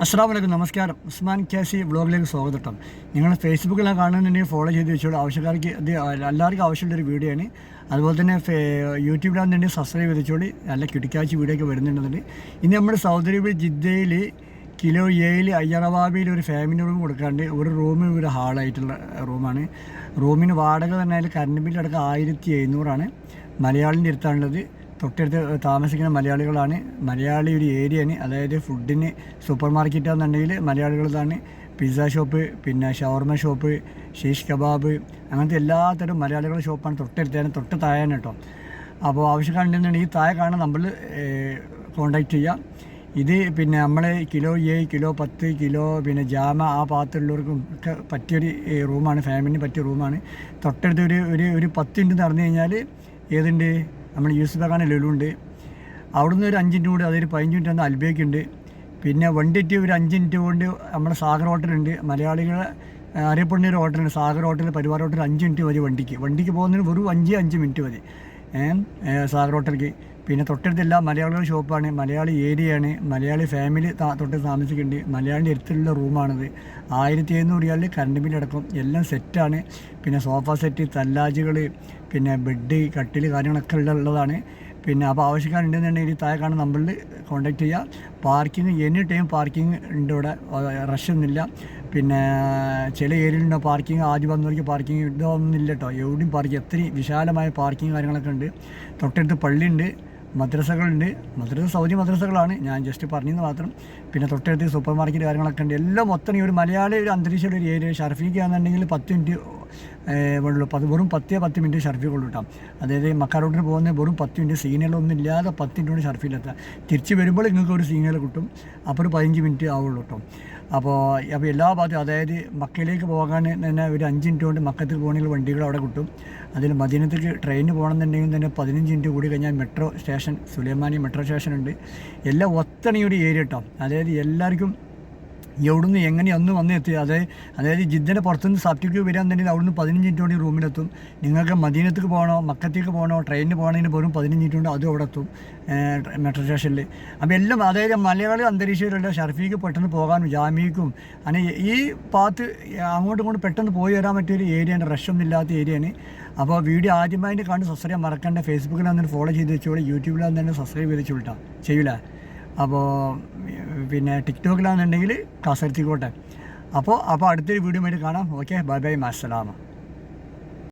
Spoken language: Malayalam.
അസ്സലാമു അലൈക്കും, നമസ്കാരം. ഉസ്മാൻ ക്യാസി വ്ളോഗിലേക്ക് സ്വാഗതം കേട്ടോ. നിങ്ങൾ ഫേസ്ബുക്കിലാണ് കാണുന്നുണ്ടെങ്കിൽ ഫോളോ ചെയ്ത് വെച്ചോളൂ. ആവശ്യക്കാർക്ക് ഇത് എല്ലാവർക്കും ആവശ്യമുള്ളൊരു വീഡിയോ ആണ്. അതുപോലെ തന്നെ യൂട്യൂബിലാണെന്നുണ്ടെങ്കിൽ സബ്സ്ക്രൈബ് ചെയ്ത് വെച്ചോളി. നല്ല കിടക്കാഴ്ച വീഡിയോ ഒക്കെ വരുന്നുണ്ടെന്നുണ്ട്. ഇനി നമ്മൾ സൗദി അറേബ്യ ജിദ്ദയിൽ കിലോ 7 അയ്യറവാബിയിൽ ഒരു ഫാമിലി റൂം കൊടുക്കാണ്ട് ഒരു റൂമിന് ഒരു ഹാളായിട്ടുള്ള റൂമാണ്. റൂമിന് വാടക പറഞ്ഞാൽ കറണ്ട് ബില്ലടക്കം 1700 മലയാളിൻ്റെ അടുത്താണുള്ളത്. തൊട്ടടുത്ത് താമസിക്കുന്ന മലയാളികളാണ്. മലയാളി ഒരു ഏരിയയാണ്, അതായത് ഫുഡിന് സൂപ്പർ മാർക്കറ്റാണെന്നുണ്ടെങ്കിൽ മലയാളികളതാണ്. പിസ്സ ഷോപ്പ്, പിന്നെ ഷവർമ ഷോപ്പ്, ഷീഷ് കബാബ്, അങ്ങനത്തെ എല്ലാത്തരം മലയാളികളുടെ ഷോപ്പാണ് തൊട്ടടുത്താണ്, തൊട്ട് താഴെയാണ് കേട്ടോ. അപ്പോൾ ആവശ്യക്കാരുണ്ടെന്നുണ്ടെങ്കിൽ ഈ താഴെ കാണാൻ നമ്മൾ കോണ്ടാക്ട് ചെയ്യാം. ഇത് പിന്നെ നമ്മളെ കിലോ 7, കിലോ 10, കിലോ പിന്നെ ജാമ ആ ഭാഗത്തുള്ളവർക്കും ഒക്കെ പറ്റിയൊരു റൂമാണ്, ഫാമിലിന് പറ്റിയ റൂമാണ്. തൊട്ടടുത്ത് ഒരു 10 മിനിറ്റ് നടന്നു കഴിഞ്ഞാൽ ഏതുണ്ട്, നമ്മൾ യൂസുഫ് ഖാൻ ലുലുണ്ട്. അവിടുന്ന് ഒരു 5 മിനിറ്റ് കൂടി, അതൊരു 15 മിനിറ്റ് വന്ന് അൽബേക്കുണ്ട്. പിന്നെ വണ്ടിയിട്ട് ഒരു 5 മിനിറ്റ് കൊണ്ട് നമ്മുടെ സാഗർ ഹോട്ടലുണ്ട്. മലയാളികളെ അറിയപ്പെടുന്ന ഒരു ഹോട്ടലുണ്ട്, Sagar hotel, Parivar hotel. 5 minute മതി വണ്ടിക്ക് പോകുന്നതിന് വെറും 5 മിനിറ്റ് മതി സാഗർ ഹോട്ടലിലേക്ക്. പിന്നെ തൊട്ടടുത്തെല്ലാം മലയാളികളുടെ ഷോപ്പാണ്, മലയാളി ഏരിയയാണ്, മലയാളി ഫാമിലി തൊട്ട് താമസിക്കുന്നുണ്ട്. മലയാളിൻ്റെ അടുത്തുള്ള റൂമാണിത്. 1700 റിയാലിൽ കറണ്ട് ബില്ലടക്കം എല്ലാം സെറ്റാണ്. പിന്നെ സോഫ സെറ്റ്, തല്ലാജുകൾ, പിന്നെ ബെഡ്, കട്ടിൽ, കാര്യങ്ങളൊക്കെ ഉള്ളതാണ്. പിന്നെ അപ്പോൾ ആവശ്യക്കാരുണ്ടെന്നുണ്ടെങ്കിൽ താഴെ കാണുന്ന നമ്പറിൽ കോൺടാക്ട് ചെയ്യുക. പാർക്കിംഗ് എനി ടൈം പാർക്കിംഗ് ഉണ്ട് ഇവിടെ, റഷൊന്നുമില്ല. പിന്നെ ചില ഏരിയയിലുണ്ടോ പാർക്കിംഗ്, ആദ്യം വന്നവർക്ക് പാർക്കിംഗ് ഇതൊന്നുമില്ല കേട്ടോ. എവിടെയും പാർക്കിംഗ്, എത്രയും വിശാലമായ പാർക്കിംഗ് കാര്യങ്ങളൊക്കെ ഉണ്ട്. തൊട്ടടുത്ത് പള്ളിയുണ്ട്, മദ്രസകളുണ്ട്. സൗദി മദ്രസകളാണ്, ഞാൻ ജസ്റ്റ് പറഞ്ഞെന്ന് മാത്രം. പിന്നെ തൊട്ടടുത്ത് സൂപ്പർ മാർക്കറ്റ് കാര്യങ്ങളൊക്കെ ഉണ്ട്. എല്ലാം മൊത്തം ഒരു മലയാളി ഒരു അന്തരീക്ഷമുള്ള ഒരു ഏരിയ. ഷർഫീക്ക് ആണെന്നുണ്ടെങ്കിൽ 10 മിനിറ്റ് ഉള്ളൂ, വെറും 10 മിനിറ്റ് ഷർഫീക്ക് ഉള്ളൂ കേട്ടോ. അതായത് മക്കാറോട്ടിന് പോകുന്ന വെറും 10 മിനിറ്റ്, സിഗ്നലൊന്നും ഇല്ലാതെ 10 മിനിറ്റ് കൊണ്ട് ഷർഫിലെത്താം. തിരിച്ച് വരുമ്പോൾ നിങ്ങൾക്ക് ഒരു സിഗ്നൽ കിട്ടും, അപ്പോൾ ഒരു 15 മിനിറ്റ് ആവുള്ളൂ കേട്ടോ. അപ്പോൾ എല്ലാ ഭാഗത്തും, അതായത് മക്കയിലേക്ക് പോകാൻ തന്നെ ഒരു 5 മിനിറ്റ് കൊണ്ട് മക്കത്തിൽ പോകണമെങ്കിൽ വണ്ടികൾ അവിടെ കിട്ടും. അതിൽ മദീനത്തേക്ക് ട്രെയിന് പോകണമെന്നുണ്ടെങ്കിൽ തന്നെ 15 മിനിറ്റ് കൂടി കഴിഞ്ഞാൽ മെട്രോ സ്റ്റേഷൻ, സുലൈമാനി മെട്രോ സ്റ്റേഷൻ ഉണ്ട്. എല്ലാം ഒത്തണിയൊരു ഏരിയ കേട്ടോ. അതായത് എല്ലാവർക്കും എവിടുന്ന് എങ്ങനെയൊന്നും വന്ന് എത്തി. അതായത് ജിദ്ദൻ്റെ പുറത്തുനിന്ന് സബ്റ്റിക്ക് വരികയാണെന്നുണ്ടെങ്കിൽ അവിടുന്ന് 15 മിനിറ്റ് കൊണ്ട് റൂമിലെത്തും. നിങ്ങൾക്ക് മദീനത്തേക്ക് പോകണോ, മക്കത്തേക്ക് പോകണോ, ട്രെയിനിന് പോകണമെങ്കിൽ വെറും 15 മിനിറ്റ് കൊണ്ട് അതും അവിടെ എത്തും മെട്രോ സ്റ്റേഷനിൽ. അപ്പോൾ എല്ലാം, അതായത് മലയാളി അന്തരീക്ഷത്തിലുള്ള ഷർഫീക്ക് പെട്ടെന്ന് പോകാനും ജാമ്യക്കും അങ്ങനെ ഈ ഭാഗത്ത് അങ്ങോട്ടും ഇങ്ങോട്ടും പെട്ടെന്ന് പോയി വരാൻ പറ്റിയൊരു ഏരിയയാണ്, റഷൊന്നും ഇല്ലാത്ത ഏരിയയാണ്. അപ്പോൾ വീഡിയോ ആദ്യമായിട്ട് കണ്ട് സബ്സ്ക്രൈബ് മറക്കണ്ട. ഫേസ്ബുക്കിലാണെന്ന് ഫോളോ ചെയ്ത് വെച്ചോളൂ, യൂട്യൂബിലാണെന്ന് സബ്സ്ക്രൈബ് ചെയ്ത് വെച്ചോളൂ, ചെയ്യൂല. അപ്പോൾ പിന്നെ ടിക്ടോക്കിലാണെന്നുണ്ടെങ്കിൽ കാസർഗോട്ടെ. അപ്പോൾ അടുത്തൊരു വീഡിയോ ആയിട്ട് കാണാം. Okay, bye bye, അസ്സലാമ.